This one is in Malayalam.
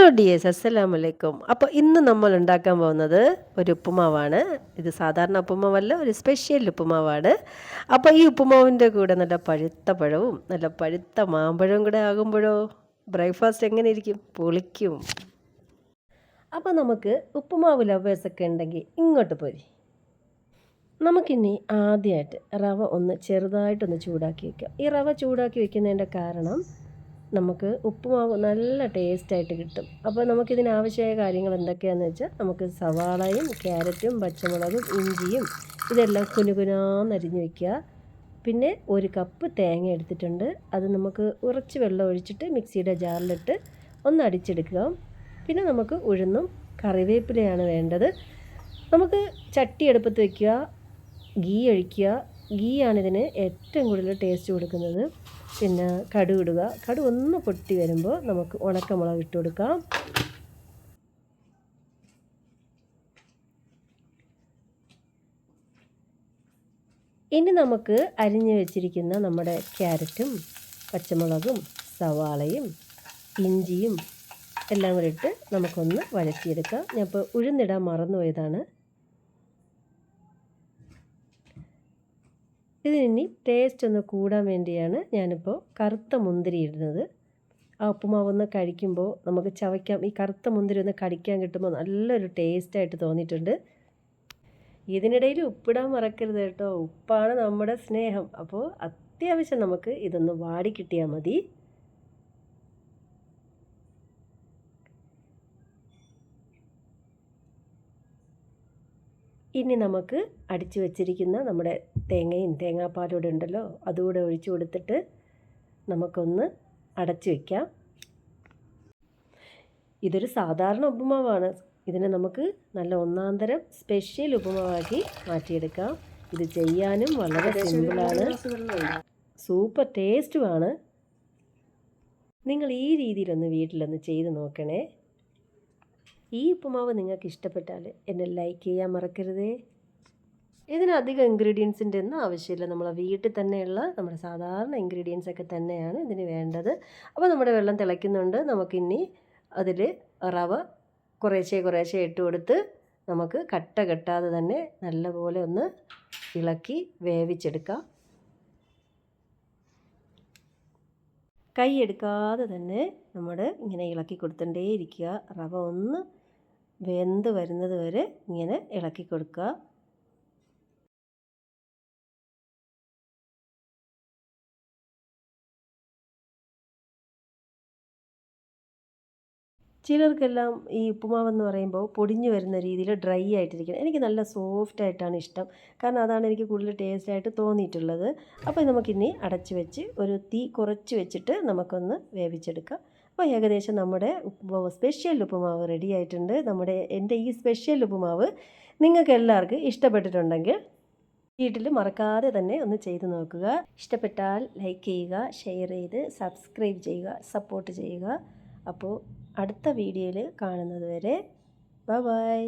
ഹലോ ഡിയേഴ്സ്, അസ്സലാമു അലൈക്കും. അപ്പോൾ ഇന്ന് നമ്മൾ ഉണ്ടാക്കാൻ പോകുന്നത് ഒരു ഉപ്പുമാവാണ്. ഇത് സാധാരണ ഉപ്പുമാവല്ല, ഒരു സ്പെഷ്യൽ ഉപ്പുമാവാണ്. അപ്പോൾ ഈ ഉപ്പുമാവിൻ്റെ കൂടെ നല്ല പഴുത്ത പഴവും നല്ല പഴുത്ത മാമ്പഴവും കൂടെ ആകുമ്പോഴോ ബ്രേക്ക്ഫാസ്റ്റ് എങ്ങനെ ഇരിക്കും? പൊളിക്കും. അപ്പോൾ നമുക്ക് ഉപ്പുമാവ് ലവേഴ്സൊക്കെ ഉണ്ടെങ്കിൽ ഇങ്ങോട്ട് പോരി. നമുക്കിനി ആദ്യമായിട്ട് റവ ഒന്ന് ചെറുതായിട്ടൊന്ന് ചൂടാക്കി വയ്ക്കാം. ഈ റവ ചൂടാക്കി വയ്ക്കുന്നതിൻ്റെ കാരണം നമുക്ക് ഉപ്പുമാവ് നല്ല ടേസ്റ്റായിട്ട് കിട്ടും. അപ്പോൾ നമുക്കിതിനാവശ്യമായ കാര്യങ്ങൾ എന്തൊക്കെയാണെന്ന് വെച്ചാൽ, നമുക്ക് സവാളയും ക്യാരറ്റും പച്ചമുളകും ഇഞ്ചിയും ഇതെല്ലാം കുനുകുനാന്നരിഞ്ഞ് വയ്ക്കുക. പിന്നെ 1 കപ്പ് തേങ്ങ എടുത്തിട്ടുണ്ട്. അത് നമുക്ക് കുറച്ച് വെള്ളം ഒഴിച്ചിട്ട് മിക്സിയുടെ ജാറിലിട്ട് ഒന്ന് അടിച്ചെടുക്കുക. പിന്നെ നമുക്ക് ഉഴുന്നും കറിവേപ്പിലയാണ് വേണ്ടത്. നമുക്ക് ചട്ടി അടുപ്പത്ത് വയ്ക്കുക, ഗീ ഒഴിക്കുക. ഗീയാണിതിന് ഏറ്റവും കൂടുതൽ ടേസ്റ്റ് കൊടുക്കുന്നത്. പിന്നെ കടുക് ഇടുക. കടുക് ഒന്ന് പൊട്ടി വരുമ്പോൾ നമുക്ക് ഉണക്കമുളക് ഇട്ട് കൊടുക്കാം. ഇനി നമുക്ക് അരിഞ്ഞു വെച്ചിരിക്കുന്ന നമ്മുടെ ക്യാരറ്റും പച്ചമുളകും സവാളയും ഇഞ്ചിയും എല്ലാം കൂടി ഇട്ട് നമുക്കൊന്ന് വഴറ്റിയെടുക്കാം. ഞാനിപ്പോൾ ഉഴുന്നിടാൻ മറന്നുപോയതാണ്. ഇതിനി ടേസ്റ്റ് ഒന്ന് കൂടാൻ വേണ്ടിയാണ് ഞാനിപ്പോൾ കറുത്ത മുന്തിരി ഇടുന്നത്. ആ ഉപ്പുമാവൊന്ന് കഴിക്കുമ്പോൾ നമുക്ക് ചവയ്ക്കാം. ഈ കറുത്ത മുന്തിരി ഒന്ന് കടിക്കാൻ കിട്ടുമ്പോൾ നല്ലൊരു ടേസ്റ്റായിട്ട് തോന്നിയിട്ടുണ്ട്. ഇതിനിടയിൽ ഉപ്പിടാൻ മറക്കരുത് കേട്ടോ. ഉപ്പാണ് നമ്മുടെ സ്നേഹം. അപ്പോൾ അത്യാവശ്യം നമുക്ക് ഇതൊന്ന് വാടി കിട്ടിയാൽ മതി. ഇനി നമുക്ക് അടിച്ചു വച്ചിരിക്കുന്ന നമ്മുടെ തേങ്ങയും തേങ്ങാപ്പാലൂടെ ഉണ്ടല്ലോ, അതുകൂടെ ഒഴിച്ചു കൊടുത്തിട്ട് നമുക്കൊന്ന് അടച്ചു വയ്ക്കാം. ഇതൊരു സാധാരണ ഉപ്പുമാവാണ്. ഇതിനെ നമുക്ക് നല്ല ഒന്നാന്തരം സ്പെഷ്യൽ ഉപ്പുമാവാക്കി മാറ്റിയെടുക്കാം. ഇത് ചെയ്യാനും വളരെ സിമ്പിളാണ്, സൂപ്പർ ടേസ്റ്റുമാണ്. നിങ്ങൾ ഈ രീതിയിലൊന്ന് വീട്ടിലൊന്ന് ചെയ്ത് നോക്കണേ. ഈ ഉപ്പുമാവ് നിങ്ങൾക്ക് ഇഷ്ടപ്പെട്ടാൽ എന്നെ ലൈക്ക് ചെയ്യാൻ മറക്കരുതേ. ഇതിനധികം ഇൻഗ്രീഡിയൻസിൻ്റെ ഒന്നും ആവശ്യമില്ല. നമ്മളെ വീട്ടിൽ തന്നെയുള്ള നമ്മുടെ സാധാരണ ഇൻഗ്രീഡിയൻസ് ഒക്കെ തന്നെയാണ് ഇതിന് വേണ്ടത്. അപ്പോൾ നമ്മുടെ വെള്ളം തിളയ്ക്കുന്നുണ്ട്. നമുക്കിനി അതിൽ റവ കുറേശ്ശെ കുറേശ്ശെ ഇട്ട് കൊടുത്ത് നമുക്ക് കട്ട കെട്ടാതെ തന്നെ നല്ലപോലെ ഒന്ന് ഇളക്കി വേവിച്ചെടുക്കാം. കൈ എടുക്കാതെ തന്നെ നമ്മൾ ഇങ്ങനെ ഇളക്കി കൊടുത്തുകൊണ്ടേ ഇരിക്കുക. റവ ഒന്ന് വെന്ത് വരുന്നത് വരെ ഇങ്ങനെ ഇളക്കി കൊടുക്കുക. ചിലർക്കെല്ലാം ഈ ഉപ്പുമാവെന്ന് പറയുമ്പോൾ പൊടിഞ്ഞു വരുന്ന രീതിയിൽ ഡ്രൈ ആയിട്ടിരിക്കണം. എനിക്ക് നല്ല സോഫ്റ്റ് ആയിട്ടാണ് ഇഷ്ടം. കാരണം അതാണ് എനിക്ക് കൂടുതൽ ടേസ്റ്റായിട്ട് തോന്നിയിട്ടുള്ളത്. അപ്പോൾ നമുക്കിനി അടച്ച് വെച്ച് ഒരു തീ കുറച്ച് വെച്ചിട്ട് നമുക്കൊന്ന് വേവിച്ചെടുക്കാം. അപ്പോൾ ഏകദേശം നമ്മുടെ ഉപ്പുമാവ് സ്പെഷ്യൽ ഉപ്പുമാവ് റെഡി ആയിട്ടുണ്ട്. എൻ്റെ ഈ സ്പെഷ്യൽ ഉപ്പുമാവ് നിങ്ങൾക്ക് എല്ലാവർക്കും ഇഷ്ടപ്പെട്ടിട്ടുണ്ടെങ്കിൽ വീട്ടിൽ മറക്കാതെ തന്നെ ഒന്ന് ചെയ്ത് നോക്കുക. ഇഷ്ടപ്പെട്ടാൽ ലൈക്ക് ചെയ്യുക, ഷെയർ ചെയ്ത് സബ്സ്ക്രൈബ് ചെയ്യുക, സപ്പോർട്ട് ചെയ്യുക. അപ്പോൾ അടുത്ത വീഡിയോയിൽ കാണുന്നത് വരെ ബൈ ബൈ.